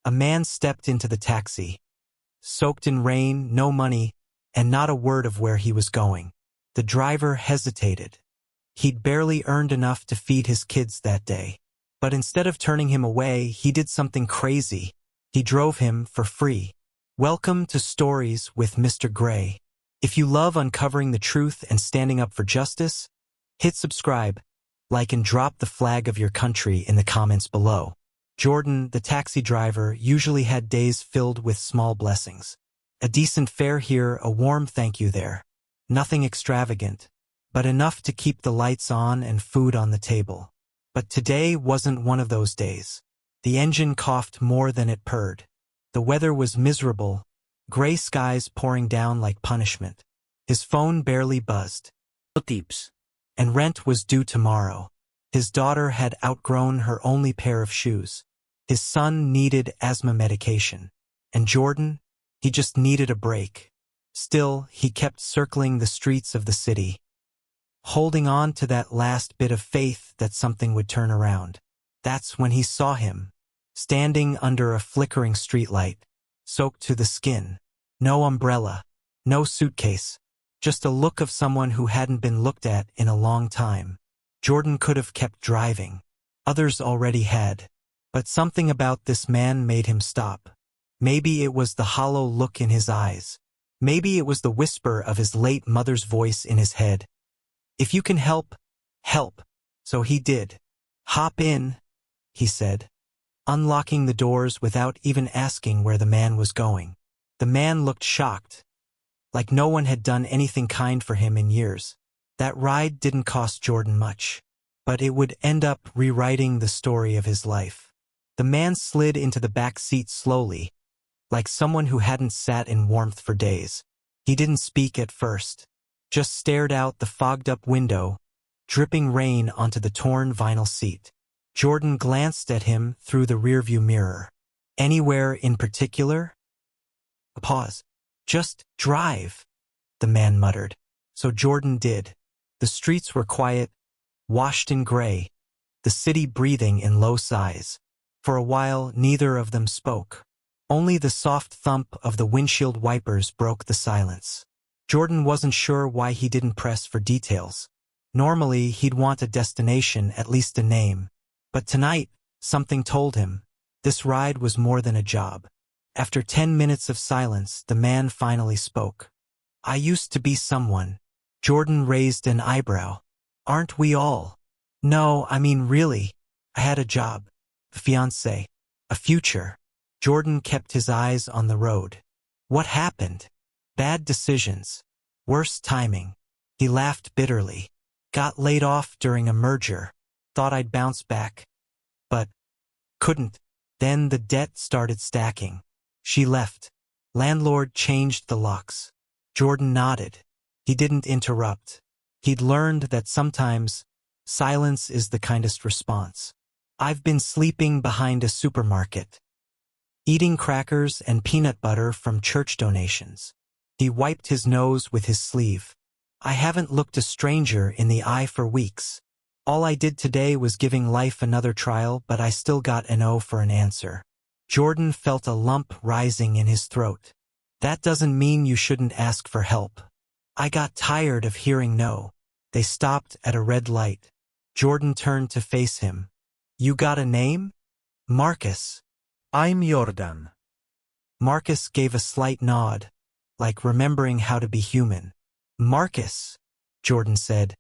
A man stepped into the taxi. Soaked in rain, no money, and not a word of where he was going. The driver hesitated. He'd barely earned enough to feed his kids that day. But instead of turning him away, he did something crazy. He drove him for free. Welcome to Stories with Mr. Gray. If you love uncovering the truth and standing up for justice, hit subscribe, like and drop the flag of your country in the comments below. Jordan, the taxi driver, usually had days filled with small blessings. A decent fare here, a warm thank you there. Nothing extravagant, but enough to keep the lights on and food on the table. But today wasn't one of those days. The engine coughed more than it purred. The weather was miserable, gray skies pouring down like punishment. His phone barely buzzed. Tips. And rent was due tomorrow. His daughter had outgrown her only pair of shoes. His son needed asthma medication. And Jordan, he just needed a break. Still, he kept circling the streets of the city, holding on to that last bit of faith that something would turn around. That's when he saw him, standing under a flickering streetlight, soaked to the skin. No umbrella, no suitcase, just a look of someone who hadn't been looked at in a long time. Jordan could have kept driving. Others already had. But something about this man made him stop. Maybe it was the hollow look in his eyes. Maybe it was the whisper of his late mother's voice in his head. If you can help, help. So he did. Hop in, he said, unlocking the doors without even asking where the man was going. The man looked shocked, like no one had done anything kind for him in years. That ride didn't cost Jordan much, but it would end up rewriting the story of his life. The man slid into the back seat slowly, like someone who hadn't sat in warmth for days. He didn't speak at first, just stared out the fogged-up window, dripping rain onto the torn vinyl seat. Jordan glanced at him through the rearview mirror. Anywhere in particular? A pause. Just drive, the man muttered. So Jordan did. The streets were quiet, washed in gray, the city breathing in low sighs. For a while, neither of them spoke. Only the soft thump of the windshield wipers broke the silence. Jordan wasn't sure why he didn't press for details. Normally, he'd want a destination, at least a name. But tonight, something told him, this ride was more than a job. After 10 minutes of silence, the man finally spoke. I used to be someone. Jordan raised an eyebrow. Aren't we all? No, I mean really. I had a job, a fiancé, a future. Jordan kept his eyes on the road. What happened? Bad decisions. Worse timing. He laughed bitterly. Got laid off during a merger. Thought I'd bounce back. But couldn't. Then the debt started stacking. She left. Landlord changed the locks. Jordan nodded. He didn't interrupt. He'd learned that sometimes silence is the kindest response. I've been sleeping behind a supermarket, eating crackers and peanut butter from church donations. He wiped his nose with his sleeve. I haven't looked a stranger in the eye for weeks. All I did today was giving life another trial, but I still got an O for an answer. Jordan felt a lump rising in his throat. That doesn't mean you shouldn't ask for help. I got tired of hearing no. They stopped at a red light. Jordan turned to face him. You got a name? Marcus. I'm Jordan. Marcus gave a slight nod, like remembering how to be human. Marcus, Jordan said.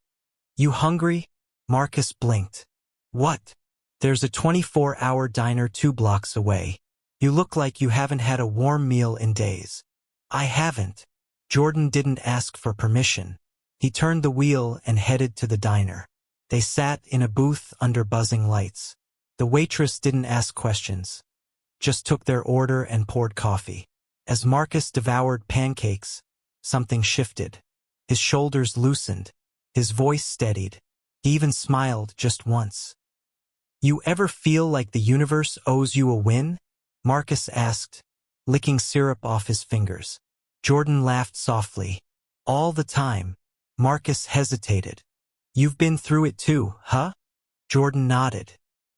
You hungry? Marcus blinked. What? There's a 24-hour diner 2 blocks away. You look like you haven't had a warm meal in days. I haven't. Jordan didn't ask for permission. He turned the wheel and headed to the diner. They sat in a booth under buzzing lights. The waitress didn't ask questions, just took their order and poured coffee. As Marcus devoured pancakes, something shifted. His shoulders loosened. His voice steadied. He even smiled just once. You ever feel like the universe owes you a win? Marcus asked, licking syrup off his fingers. Jordan laughed softly. All the time. Marcus hesitated. You've been through it too, huh? Jordan nodded.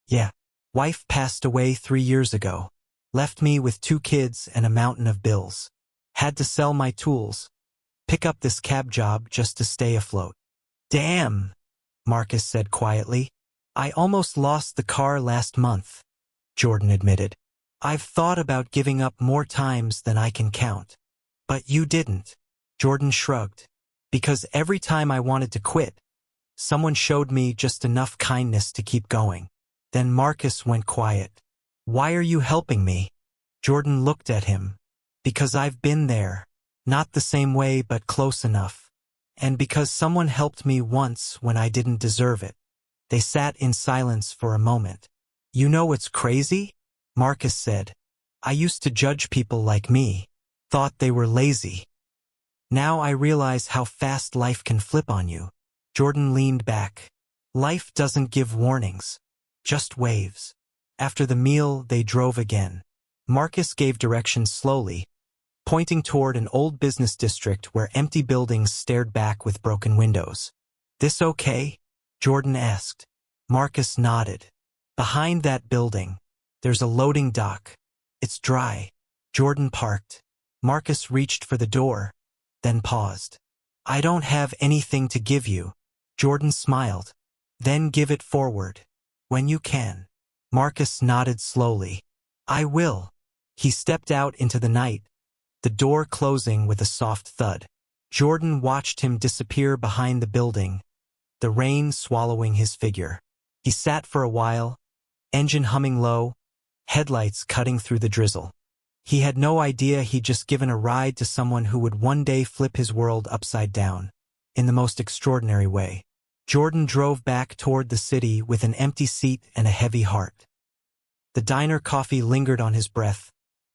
Yeah. Wife passed away 3 years ago. Left me with 2 kids and a mountain of bills. Had to sell my tools. Pick up this cab job just to stay afloat. Damn, Marcus said quietly. I almost lost the car last month, Jordan admitted. I've thought about giving up more times than I can count. But you didn't. Jordan shrugged. Because every time I wanted to quit, someone showed me just enough kindness to keep going. Then Marcus went quiet. Why are you helping me? Jordan looked at him. Because I've been there. Not the same way but close enough. And because someone helped me once when I didn't deserve it. They sat in silence for a moment. You know what's crazy? Marcus said. I used to judge people like me. Thought they were lazy. Now I realize how fast life can flip on you. Jordan leaned back. Life doesn't give warnings. Just waves. After the meal, they drove again. Marcus gave directions slowly, pointing toward an old business district where empty buildings stared back with broken windows. This okay? Jordan asked. Marcus nodded. Behind that building, there's a loading dock. It's dry. Jordan parked. Marcus reached for the door, then paused. I don't have anything to give you. Jordan smiled. Then give it forward. When you can. Marcus nodded slowly. I will. He stepped out into the night, the door closing with a soft thud. Jordan watched him disappear behind the building, the rain swallowing his figure. He sat for a while, engine humming low, headlights cutting through the drizzle. He had no idea he'd just given a ride to someone who would one day flip his world upside down, in the most extraordinary way. Jordan drove back toward the city with an empty seat and a heavy heart. The diner coffee lingered on his breath,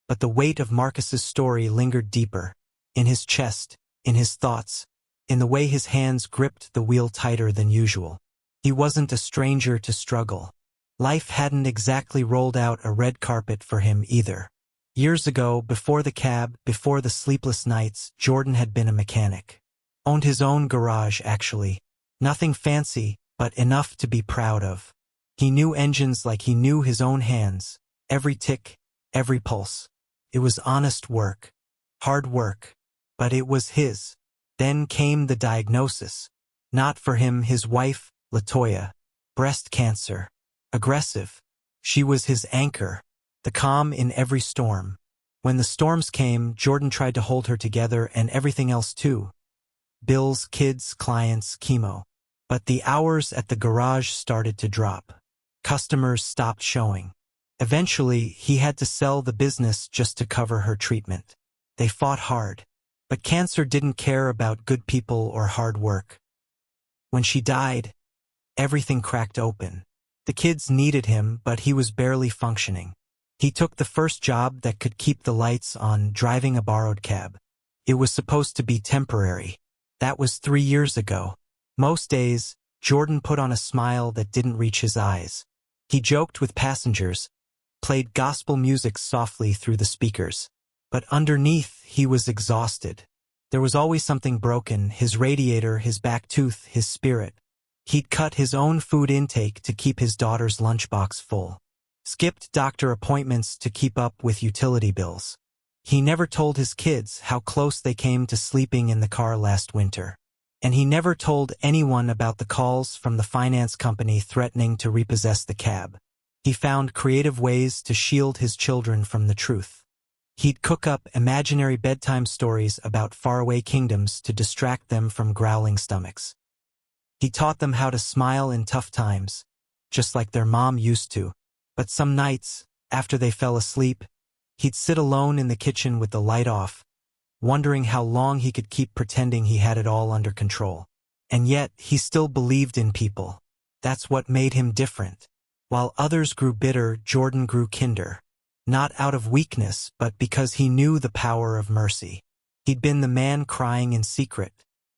but the weight of Marcus's story lingered deeper, in his chest, in his thoughts, in the way his hands gripped the wheel tighter than usual. He wasn't a stranger to struggle. Life hadn't exactly rolled out a red carpet for him either. Years ago, before the cab, before the sleepless nights, Jordan had been a mechanic. Owned his own garage, actually. Nothing fancy, but enough to be proud of. He knew engines like he knew his own hands, every tick, every pulse. It was honest work, hard work, but it was his. Then came the diagnosis. Not for him, his wife, Latoya. Breast cancer. Aggressive. She was his anchor, the calm in every storm. When the storms came, Jordan tried to hold her together and everything else too. Bills, kids, clients, chemo. But the hours at the garage started to drop. Customers stopped showing. Eventually, he had to sell the business just to cover her treatment. They fought hard. But cancer didn't care about good people or hard work. When she died, everything cracked open. The kids needed him, but he was barely functioning. He took the first job that could keep the lights on, driving a borrowed cab. It was supposed to be temporary. That was 3 years ago. Most days, Jordan put on a smile that didn't reach his eyes. He joked with passengers, played gospel music softly through the speakers. But underneath, he was exhausted. There was always something broken, his radiator, his back tooth, his spirit. He'd cut his own food intake to keep his daughter's lunchbox full. Skipped doctor appointments to keep up with utility bills. He never told his kids how close they came to sleeping in the car last winter. And he never told anyone about the calls from the finance company threatening to repossess the cab. He found creative ways to shield his children from the truth. He'd cook up imaginary bedtime stories about faraway kingdoms to distract them from growling stomachs. He taught them how to smile in tough times, just like their mom used to. But some nights, after they fell asleep, he'd sit alone in the kitchen with the light off, wondering how long he could keep pretending he had it all under control. And yet, he still believed in people. That's what made him different. While others grew bitter, Jordan grew kinder. Not out of weakness, but because he knew the power of mercy. He'd been the man crying in secret,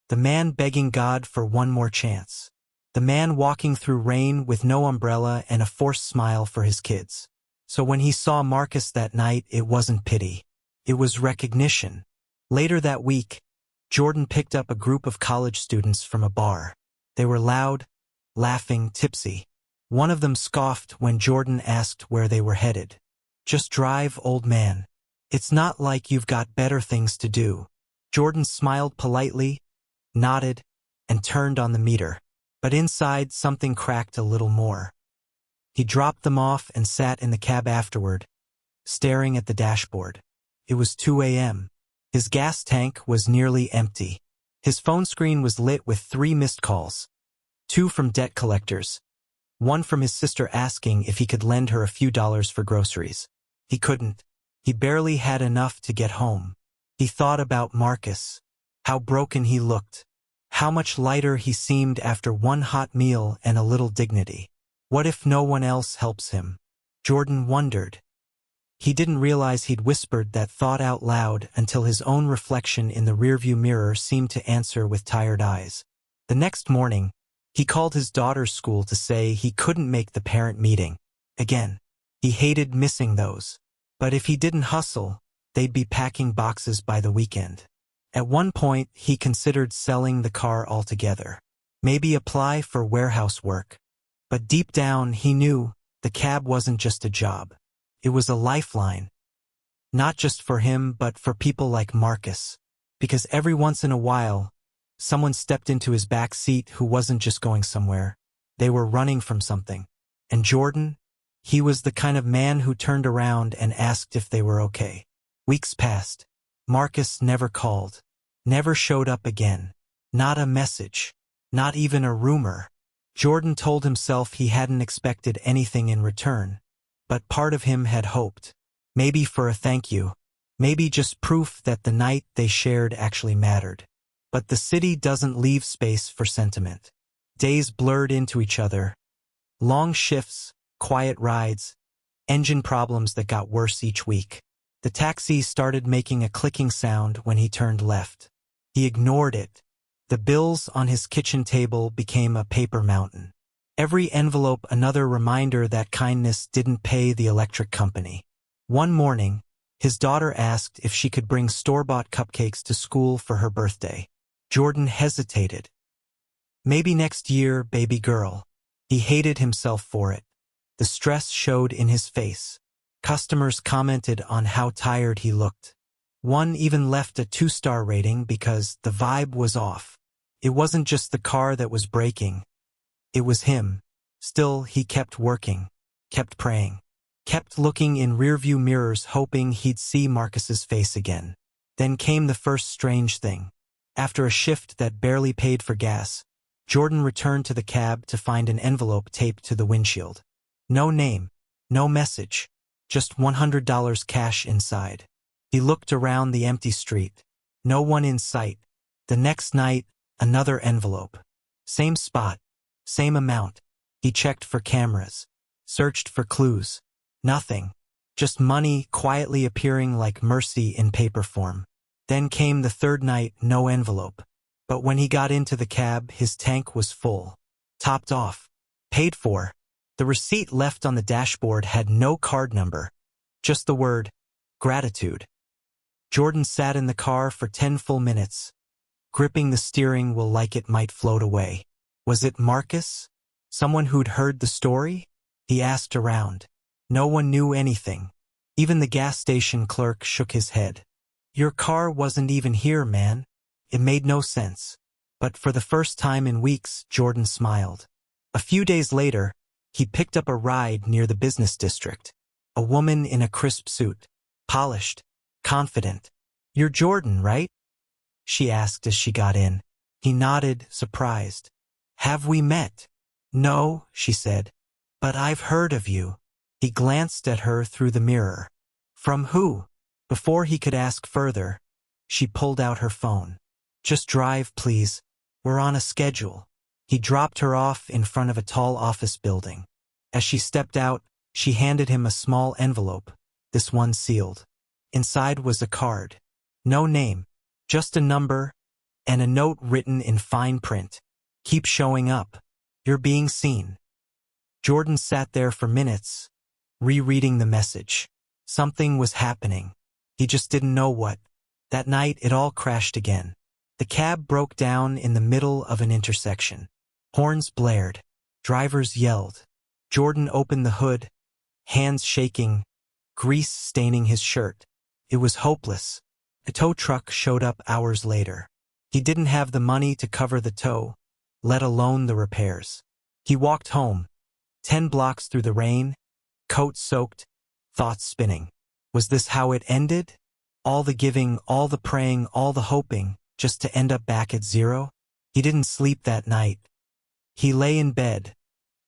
the man begging God for one more chance, the man walking through rain with no umbrella and a forced smile for his kids. So when he saw Marcus that night, it wasn't pity. It was recognition. Later that week, Jordan picked up a group of college students from a bar. They were loud, laughing, tipsy. One of them scoffed when Jordan asked where they were headed. Just drive, old man. It's not like you've got better things to do. Jordan smiled politely, nodded, and turned on the meter. But inside, something cracked a little more. He dropped them off and sat in the cab afterward, staring at the dashboard. It was 2 a.m. His gas tank was nearly empty. His phone screen was lit with 3 missed calls. 2 from debt collectors. 1 from his sister asking if he could lend her a few dollars for groceries. He couldn't. He barely had enough to get home. He thought about Marcus. How broken he looked. How much lighter he seemed after one hot meal and a little dignity. What if no one else helps him? Jordan wondered. He didn't realize he'd whispered that thought out loud until his own reflection in the rearview mirror seemed to answer with tired eyes. The next morning, he called his daughter's school to say he couldn't make the parent meeting. Again, he hated missing those. But if he didn't hustle, they'd be packing boxes by the weekend. At one point, he considered selling the car altogether. Maybe apply for warehouse work. But deep down, he knew the cab wasn't just a job. It was a lifeline. Not just for him, but for people like Marcus. Because every once in a while, someone stepped into his back seat who wasn't just going somewhere. They were running from something. And Jordan? He was the kind of man who turned around and asked if they were okay. Weeks passed. Marcus never called. Never showed up again. Not a message. Not even a rumor. Jordan told himself he hadn't expected anything in return. But part of him had hoped. Maybe for a thank you. Maybe just proof that the night they shared actually mattered. But the city doesn't leave space for sentiment. Days blurred into each other. Long shifts, quiet rides, engine problems that got worse each week. The taxi started making a clicking sound when he turned left. He ignored it. The bills on his kitchen table became a paper mountain. Every envelope another reminder that kindness didn't pay the electric company. One morning, his daughter asked if she could bring store-bought cupcakes to school for her birthday. Jordan hesitated. Maybe next year, baby girl. He hated himself for it. The stress showed in his face. Customers commented on how tired he looked. One even left a 2-star rating because the vibe was off. It wasn't just the car that was breaking. It was him. Still, he kept working, kept praying, kept looking in rearview mirrors hoping he'd see Marcus's face again. Then came the first strange thing. After a shift that barely paid for gas, Jordan returned to the cab to find an envelope taped to the windshield. No name, no message, just $100 cash inside. He looked around the empty street. No one in sight. The next night, another envelope. Same spot, same amount. He checked for cameras, searched for clues. Nothing. Just money quietly appearing like mercy in paper form. Then came the third night, no envelope. But when he got into the cab, his tank was full. Topped off. Paid for. The receipt left on the dashboard had no card number. Just the word, gratitude. Jordan sat in the car for 10 full minutes, gripping the steering wheel like it might float away. Was it Marcus? Someone who'd heard the story? He asked around. No one knew anything. Even the gas station clerk shook his head. Your car wasn't even here, man. It made no sense. But for the first time in weeks, Jordan smiled. A few days later, he picked up a ride near the business district. A woman in a crisp suit, polished, confident. You're Jordan, right? She asked as she got in. He nodded, surprised. Have we met? No, she said. But I've heard of you. He glanced at her through the mirror. From who? Before he could ask further, she pulled out her phone. Just drive, please. We're on a schedule. He dropped her off in front of a tall office building. As she stepped out, she handed him a small envelope, this one sealed. Inside was a card. No name, just a number, and a note written in fine print. Keep showing up. You're being seen. Jordan sat there for minutes, rereading the message. Something was happening. He just didn't know what. That night, it all crashed again. The cab broke down in the middle of an intersection. Horns blared. Drivers yelled. Jordan opened the hood, hands shaking, grease staining his shirt. It was hopeless. A tow truck showed up hours later. He didn't have the money to cover the tow, let alone the repairs. He walked home, 10 blocks through the rain, coat soaked, thoughts spinning. Was this how it ended? All the giving, all the praying, all the hoping, just to end up back at zero? He didn't sleep that night. He lay in bed,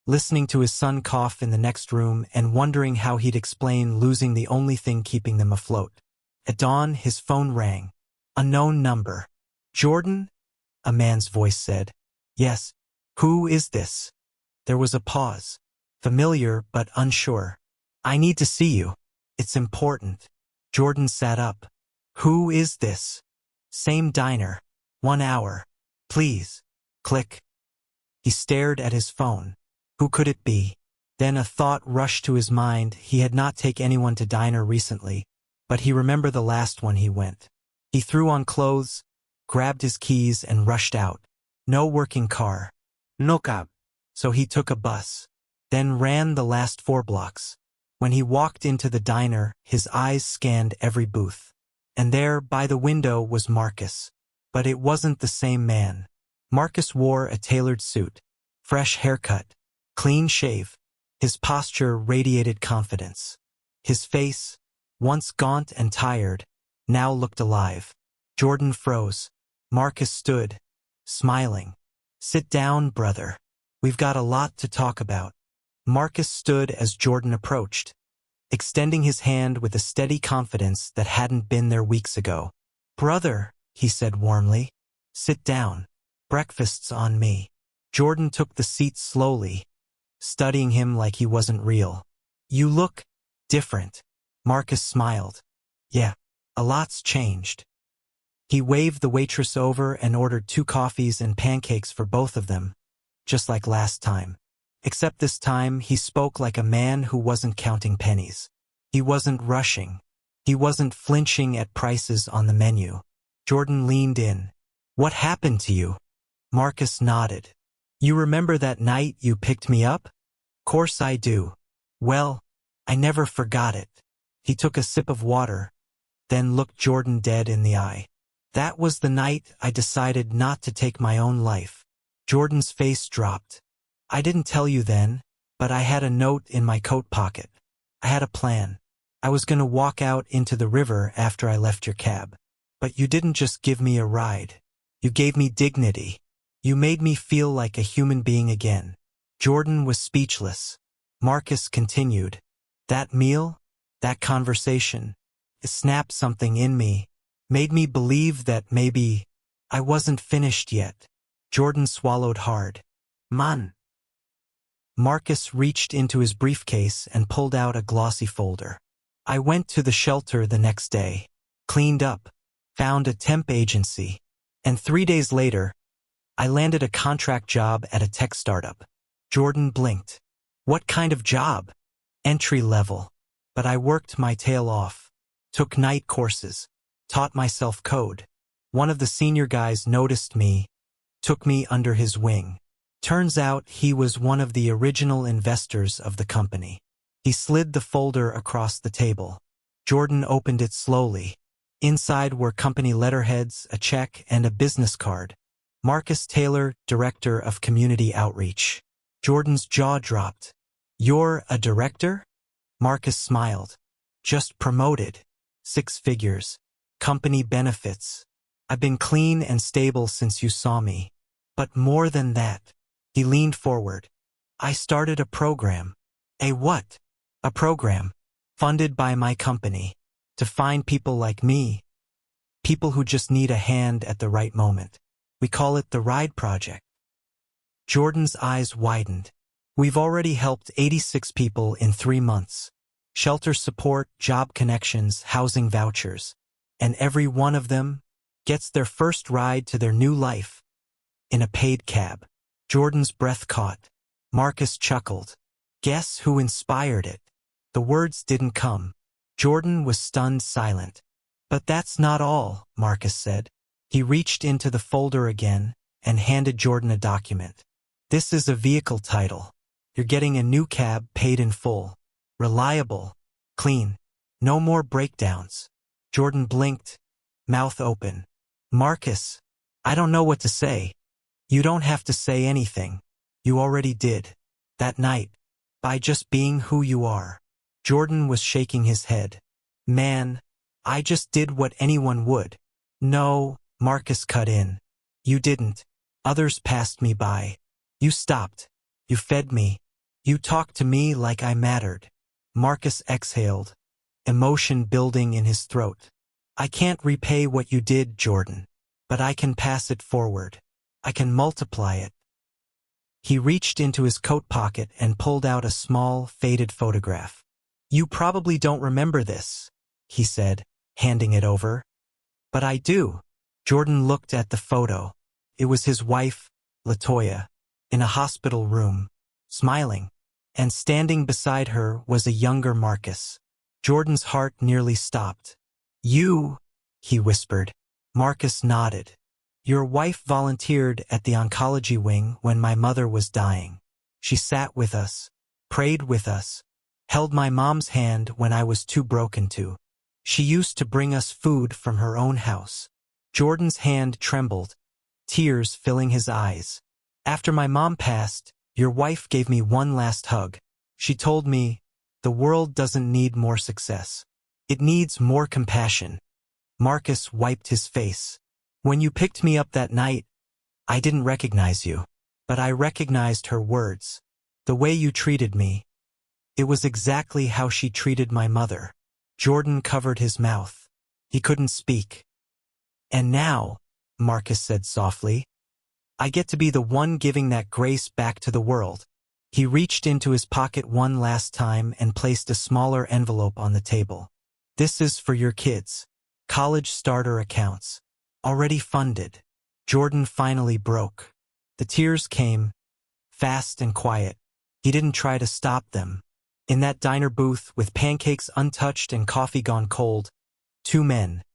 listening to his son cough in the next room and wondering how he'd explain losing the only thing keeping them afloat. At dawn, his phone rang. Unknown number. Jordan? A man's voice said. Yes. Who is this? There was a pause. Familiar but unsure. I need to see you. It's important. Jordan sat up. Who is this? Same diner. 1 hour. Please. Click. He stared at his phone. Who could it be? Then a thought rushed to his mind. He had not taken anyone to diner recently, but he remembered the last one he went. He threw on clothes, grabbed his keys and rushed out. No working car. No cab. So he took a bus, then ran the last 4 blocks. When he walked into the diner, his eyes scanned every booth. And there, by the window, was Marcus. But it wasn't the same man. Marcus wore a tailored suit, fresh haircut, clean shave. His posture radiated confidence. His face, once gaunt and tired, now looked alive. Jordan froze. Marcus stood, smiling. Sit down, brother. We've got a lot to talk about. Marcus stood as Jordan approached, extending his hand with a steady confidence that hadn't been there weeks ago. Brother, he said warmly, sit down. Breakfast's on me. Jordan took the seat slowly, studying him like he wasn't real. You look different. Marcus smiled. Yeah, a lot's changed. He waved the waitress over and ordered 2 coffees and pancakes for both of them, just like last time. Except this time he spoke like a man who wasn't counting pennies. He wasn't rushing. He wasn't flinching at prices on the menu. Jordan leaned in. What happened to you? Marcus nodded. You remember that night you picked me up? Course I do. Well, I never forgot it. He took a sip of water, then looked Jordan dead in the eye. That was the night I decided not to take my own life. Jordan's face dropped. I didn't tell you then, but I had a note in my coat pocket. I had a plan. I was going to walk out into the river after I left your cab. But you didn't just give me a ride. You gave me dignity. You made me feel like a human being again. Jordan was speechless. Marcus continued. That meal, that conversation, it snapped something in me, made me believe that maybe I wasn't finished yet. Jordan swallowed hard. Man. Marcus reached into his briefcase and pulled out a glossy folder. I went to the shelter the next day, cleaned up, found a temp agency, and 3 days later, I landed a contract job at a tech startup. Jordan blinked. What kind of job? Entry level. But I worked my tail off, took night courses, taught myself code. One of the senior guys noticed me, took me under his wing. Turns out he was one of the original investors of the company. He slid the folder across the table. Jordan opened it slowly. Inside were company letterheads, a check, and a business card. Marcus Taylor, Director of Community Outreach. Jordan's jaw dropped. You're a director? Marcus smiled. Just promoted. 6 figures. Company benefits. I've been clean and stable since you saw me. But more than that. He leaned forward. I started a program. A what? A program. Funded by my company. To find people like me. People who just need a hand at the right moment. We call it the Ride Project. Jordan's eyes widened. We've already helped 86 people in 3 months. Shelter support, job connections, housing vouchers. And every one of them gets their first ride to their new life. In a paid cab. Jordan's breath caught. Marcus chuckled. Guess who inspired it? The words didn't come. Jordan was stunned silent. But that's not all, Marcus said. He reached into the folder again and handed Jordan a document. This is a vehicle title. You're getting a new cab paid in full. Reliable. Clean. No more breakdowns. Jordan blinked, mouth open. Marcus, I don't know what to say. You don't have to say anything. You already did. That night. By just being who you are. Jordan was shaking his head. Man, I just did what anyone would. No, Marcus cut in. You didn't. Others passed me by. You stopped. You fed me. You talked to me like I mattered. Marcus exhaled, emotion building in his throat. I can't repay what you did, Jordan. But I can pass it forward. I can multiply it. He reached into his coat pocket and pulled out a small, faded photograph. You probably don't remember this, he said, handing it over. But I do. Jordan looked at the photo. It was his wife, Latoya, in a hospital room, smiling. And standing beside her was a younger Marcus. Jordan's heart nearly stopped. You, he whispered. Marcus nodded. Your wife volunteered at the oncology wing when my mother was dying. She sat with us, prayed with us, held my mom's hand when I was too broken to. She used to bring us food from her own house. Jordan's hand trembled, tears filling his eyes. After my mom passed, your wife gave me one last hug. She told me, the world doesn't need more success. It needs more compassion. Marcus wiped his face. When you picked me up that night, I didn't recognize you. But I recognized her words. The way you treated me. It was exactly how she treated my mother. Jordan covered his mouth. He couldn't speak. And now, Marcus said softly, I get to be the one giving that grace back to the world. He reached into his pocket one last time and placed a smaller envelope on the table. This is for your kids. College starter accounts. Already funded. Jordan finally broke. The tears came, fast and quiet. He didn't try to stop them. In that diner booth, with pancakes untouched and coffee gone cold, two men,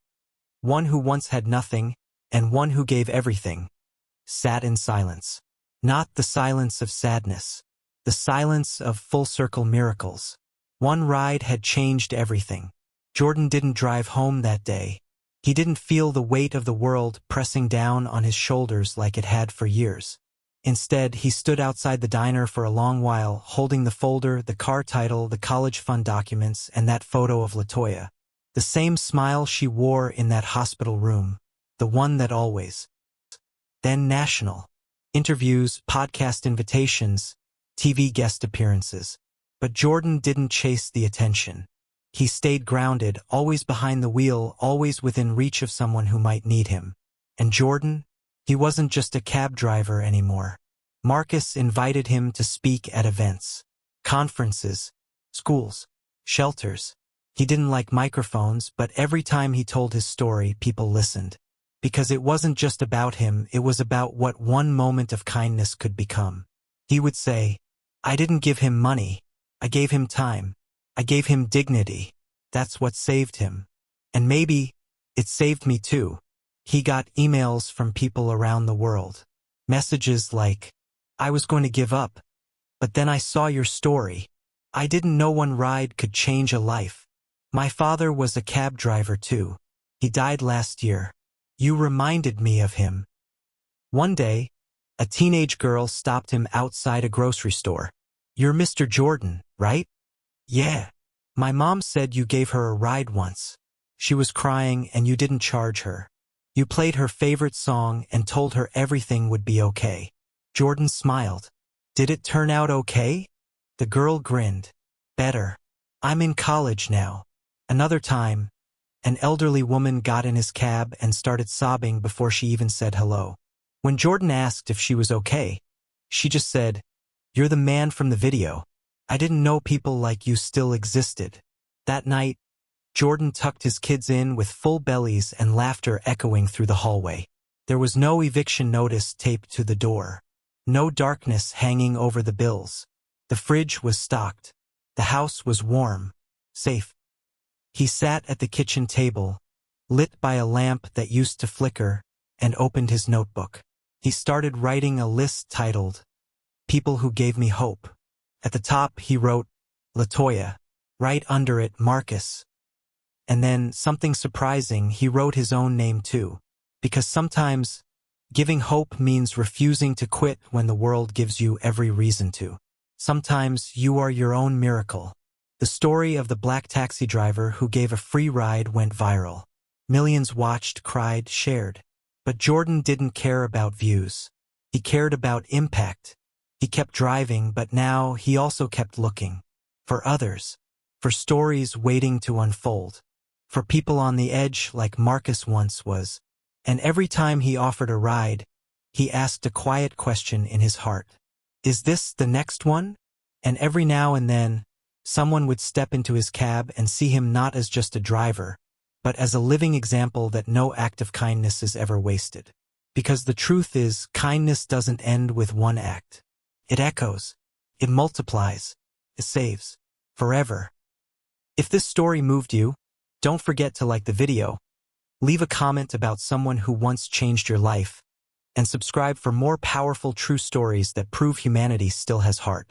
one who once had nothing and one who gave everything, sat in silence. Not the silence of sadness, the silence of full-circle miracles. One ride had changed everything. Jordan didn't drive home that day. He didn't feel the weight of the world pressing down on his shoulders like it had for years. Instead, he stood outside the diner for a long while, holding the folder, the car title, the college fund documents, and that photo of Latoya. The same smile she wore in that hospital room, the one that always. Then national. Interviews, podcast invitations, TV guest appearances. But Jordan didn't chase the attention. He stayed grounded, always behind the wheel, always within reach of someone who might need him. And Jordan? He wasn't just a cab driver anymore. Marcus invited him to speak at events, conferences, schools, shelters. He didn't like microphones, but every time he told his story, people listened. Because it wasn't just about him, it was about what one moment of kindness could become. He would say, I didn't give him money. I gave him time. I gave him dignity. That's what saved him. And maybe it saved me too. He got emails from people around the world. Messages like, I was going to give up, but then I saw your story. I didn't know one ride could change a life. My father was a cab driver too. He died last year. You reminded me of him. One day, a teenage girl stopped him outside a grocery store. You're Mr. Jordan, right? Yeah. My mom said you gave her a ride once. She was crying and you didn't charge her. You played her favorite song and told her everything would be okay. Jordan smiled. Did it turn out okay? The girl grinned. Better. I'm in college now. Another time, an elderly woman got in his cab and started sobbing before she even said hello. When Jordan asked if she was okay, she just said, You're the man from the video. I didn't know people like you still existed. That night, Jordan tucked his kids in with full bellies and laughter echoing through the hallway. There was no eviction notice taped to the door. No darkness hanging over the bills. The fridge was stocked. The house was warm, safe. He sat at the kitchen table, lit by a lamp that used to flicker, and opened his notebook. He started writing a list titled, People Who Gave Me Hope. At the top, he wrote, Latoya. Right under it, Marcus. And then, something surprising, he wrote his own name too. Because sometimes, giving hope means refusing to quit when the world gives you every reason to. Sometimes, you are your own miracle. The story of the black taxi driver who gave a free ride went viral. Millions watched, cried, shared. But Jordan didn't care about views. He cared about impact. He kept driving, but now he also kept looking. For others. For stories waiting to unfold. For people on the edge like Marcus once was. And every time he offered a ride, he asked a quiet question in his heart. Is this the next one? And every now and then, someone would step into his cab and see him not as just a driver, but as a living example that no act of kindness is ever wasted. Because the truth is, kindness doesn't end with one act. It echoes. It multiplies. It saves. Forever. If this story moved you, don't forget to like the video, leave a comment about someone who once changed your life, and subscribe for more powerful true stories that prove humanity still has heart.